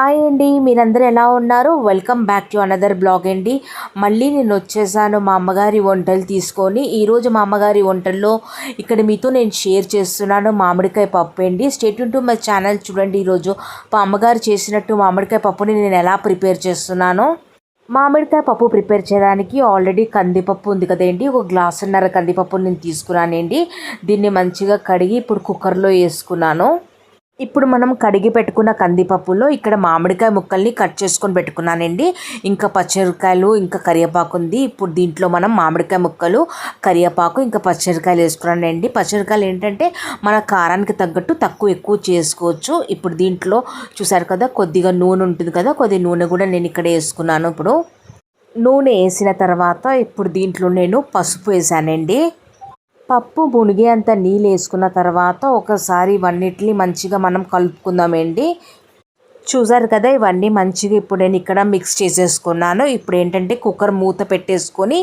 Hi అండి, మీరందరూ ఎలా ఉన్నారు? Welcome back to another blog అండి. మళ్ళీ నేను వచ్చేసాను మా అమ్మగారి వంటలు తీసుకొని. ఈరోజు మా అమ్మగారి వంటల్లో ఇక్కడ మీతో నేను షేర్ చేస్తున్నాను మామిడికాయ పప్పు అండి. Stay tune to my channel. చూడండి, ఈరోజు మా అమ్మగారు చేసినట్టు మామిడికాయ పప్పుని నేను ఎలా ప్రిపేర్ చేస్తున్నానో. మామిడికాయ పప్పు ప్రిపేర్ చేయడానికి ఆల్రెడీ కందిపప్పు ఉంది కదండి, ఒక గ్లాసున్నర కందిపప్పుని నేను తీసుకున్నానండి. దీన్ని మంచిగా కడిగి ఇప్పుడు కుక్కర్లో వేసుకున్నాను. ఇప్పుడు మనం కడిగి పెట్టుకున్న కందిపప్పులో ఇక్కడ మామిడికాయ ముక్కల్ని కట్ చేసుకొని పెట్టుకున్నానండి. ఇంకా పచ్చిమిరపకాయలు, ఇంకా కరివేపాకు ఉంది. ఇప్పుడు దీంట్లో మనం మామిడికాయ ముక్కలు, కరివేపాకు, ఇంకా పచ్చిమిరపకాయలు వేసుకున్నానండి. పచ్చిమిరపకాయలు ఏంటంటే మన కారానికి తగ్గట్టు తక్కువ ఎక్కువ చేసుకోవచ్చు. ఇప్పుడు దీంట్లో చూసారు కదా, కొద్దిగా నూనె ఉంటుంది కదా, కొద్దిగా నూనె కూడా నేను ఇక్కడ వేసుకున్నాను. ఇప్పుడు నూనె వేసిన తర్వాత ఇప్పుడు దీంట్లో నేను పసుపు వేసానండి. పప్పు మునిగేంత నీళ్ళు వేసుకున్న తర్వాత ఒకసారి ఇవన్నిటిని మంచిగా మనం కలుపుకుందామండి. చూసారు కదా, ఇవన్నీ మంచిగా ఇప్పుడు నేను ఇక్కడ మిక్స్ చేసేసుకున్నాను. ఇప్పుడు ఏంటంటే కుక్కర్ మూత పెట్టేసుకొని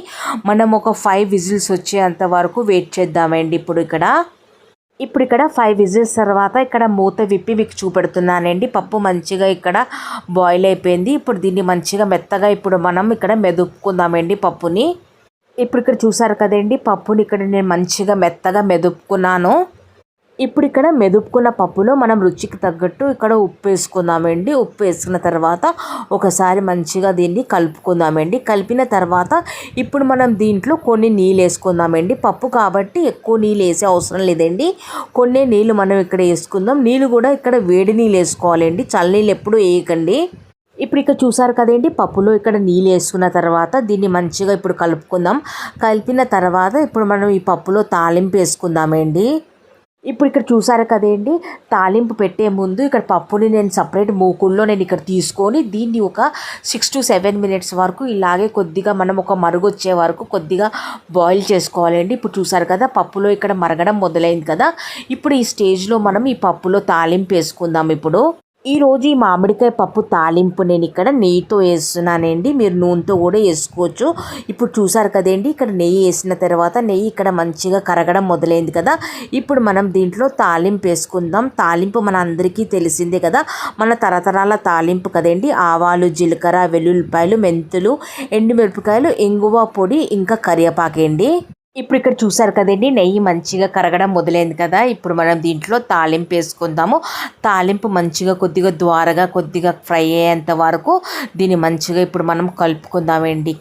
మనం ఒక 5 విజిల్స్ వచ్చేంత వరకు వెయిట్ చేద్దామండి. ఇప్పుడు ఇక్కడ 5 విజిల్స్ తర్వాత ఇక్కడ మూత విప్పి మీకు చూపెడుతున్నానండి. పప్పు మంచిగా ఇక్కడ బాయిల్ అయిపోయింది. ఇప్పుడు దీన్ని మంచిగా మెత్తగా ఇప్పుడు మనం ఇక్కడ మెదుపుకుందామండి పప్పుని. ఇప్పుడు ఇక్కడ చూసారు కదండి, పప్పుని ఇక్కడ నేను మంచిగా మెత్తగా మెదుపుకున్నాను. ఇప్పుడు ఇక్కడ మెదుపుకున్న పప్పులో మనం రుచికి తగ్గట్టు ఇక్కడ ఉప్పు వేసుకుందామండి. ఉప్పు వేసుకున్న తర్వాత ఒకసారి మంచిగా దీన్ని కలుపుకుందామండి. కలిపిన తర్వాత ఇప్పుడు మనం దీంట్లో కొన్ని నీళ్ళు వేసుకుందామండి. పప్పు కాబట్టి ఎక్కువ నీళ్ళు వేసే అవసరం లేదండి, కొన్ని నీళ్ళు మనం ఇక్కడ వేసుకుందాం. నీళ్ళు కూడా ఇక్కడ వేడి నీళ్ళు వేసుకోవాలండి, చల్లనీళ్ళు ఎప్పుడు వేయకండి. ఇప్పుడు ఇక్కడ చూసారు కదండి, పప్పులో ఇక్కడ నీళ్ళు వేసుకున్న తర్వాత దీన్ని మంచిగా ఇప్పుడు కలుపుకుందాం. కలిపిన తర్వాత ఇప్పుడు మనం ఈ పప్పులో తాలింపు వేసుకుందామండి. ఇప్పుడు ఇక్కడ చూసారు కదండి, తాలింపు పెట్టే ముందు ఇక్కడ పప్పుని నేను సపరేట్ మూకుల్లో నేను ఇక్కడ తీసుకొని దీన్ని ఒక 6 to 7 మినిట్స్ వరకు ఇలాగే కొద్దిగా మనం ఒక మరుగు వచ్చే వరకు కొద్దిగా బాయిల్ చేసుకోవాలండి. ఇప్పుడు చూసారు కదా, పప్పులో ఇక్కడ మరగడం మొదలైంది కదా. ఇప్పుడు ఈ స్టేజ్లో మనం ఈ పప్పులో తాలింపు వేసుకుందాం. ఇప్పుడు ఈరోజు ఈ మామిడికాయ పప్పు తాలింపు నేను ఇక్కడ నెయ్యితో వేస్తున్నానండి. మీరు నూనెతో కూడా వేసుకోవచ్చు. ఇప్పుడు చూసారు కదండి, ఇక్కడ నెయ్యి వేసిన తర్వాత నెయ్యి ఇక్కడ మంచిగా కరగడం మొదలైంది కదా. ఇప్పుడు మనం దీంట్లో తాలింపు వేసుకుందాం. తాలింపు మన అందరికీ తెలిసిందే కదా, మన తరతరాల తాలింపు కదండి. ఆవాలు, జీలకర్ర, వెల్లుల్లిపాయలు, మెంతులు, ఎండుమిరపకాయలు, ఇంగువ పొడి, ఇంకా కరివేపాకండి. ఇప్పుడు ఇక్కడ చూసారు కదండి, నెయ్యి మంచిగా కరగడం మొదలైంది కదా. ఇప్పుడు మనం దీంట్లో తాలింపు వేసుకుందాము. తాలింపు మంచిగా కొద్దిగా ద్వారగా కొద్దిగా ఫ్రై అయ్యేంత వరకు దీన్ని మంచిగా ఇప్పుడు మనం కలుపుకుందామండి.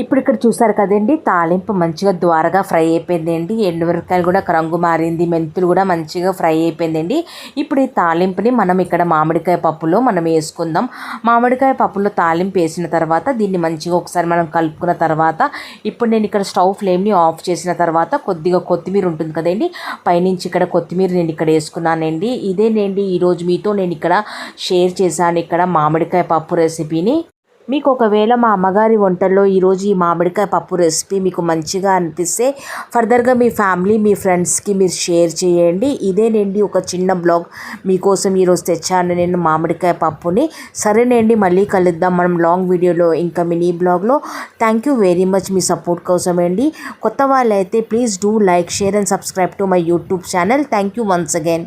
ఇప్పుడు ఇక్కడ చూసారు కదండి, తాలింపు మంచిగా ద్వారగా ఫ్రై అయిపోయిందండి. ఎండుమిరపకాయలు కూడా రంగు మారింది, మెంతులు కూడా మంచిగా ఫ్రై అయిపోయిందండి. ఇప్పుడు ఈ తాలింపుని మనం ఇక్కడ మామిడికాయ పప్పులో మనం వేసుకుందాం. మామిడికాయ పప్పులో తాలింపు వేసిన తర్వాత దీన్ని మంచిగా ఒకసారి మనం కలుపుకున్న తర్వాత ఇప్పుడు నేను ఇక్కడ స్టవ్ ఫ్లేమ్ని ఆఫ్ చేసిన తర్వాత కొద్దిగా కొత్తిమీర ఉంటుంది కదండి, పైనుంచి ఇక్కడ కొత్తిమీర నేను ఇక్కడ వేసుకున్నానండి. ఇదేనండి ఈరోజు మీతో నేను ఇక్కడ షేర్ చేశాను ఇక్కడ మామిడికాయ పప్పు రెసిపీని. మీకు ఒకవేళ మా అమ్మగారి వంటల్లో ఈరోజు ఈ మామిడికాయ పప్పు రెసిపీ మీకు మంచిగా అనిపిస్తే ఫర్దర్గా మీ ఫ్యామిలీ, మీ ఫ్రెండ్స్కి మీరు షేర్ చేయండి. ఇదేనండి ఒక చిన్న బ్లాగ్ మీకోసం ఈరోజు తెచ్చాను నేను మామిడికాయ పప్పుని. సరేనండి, మళ్ళీ కలుద్దాం మనం లాంగ్ వీడియోలో ఇంకా మినీ బ్లాగ్లో. థ్యాంక్ యూ వెరీ మచ్ మీ సపోర్ట్ కోసం అండి. కొత్త వాళ్ళైతే please do like, share and subscribe to my YouTube channel. Thank you once again.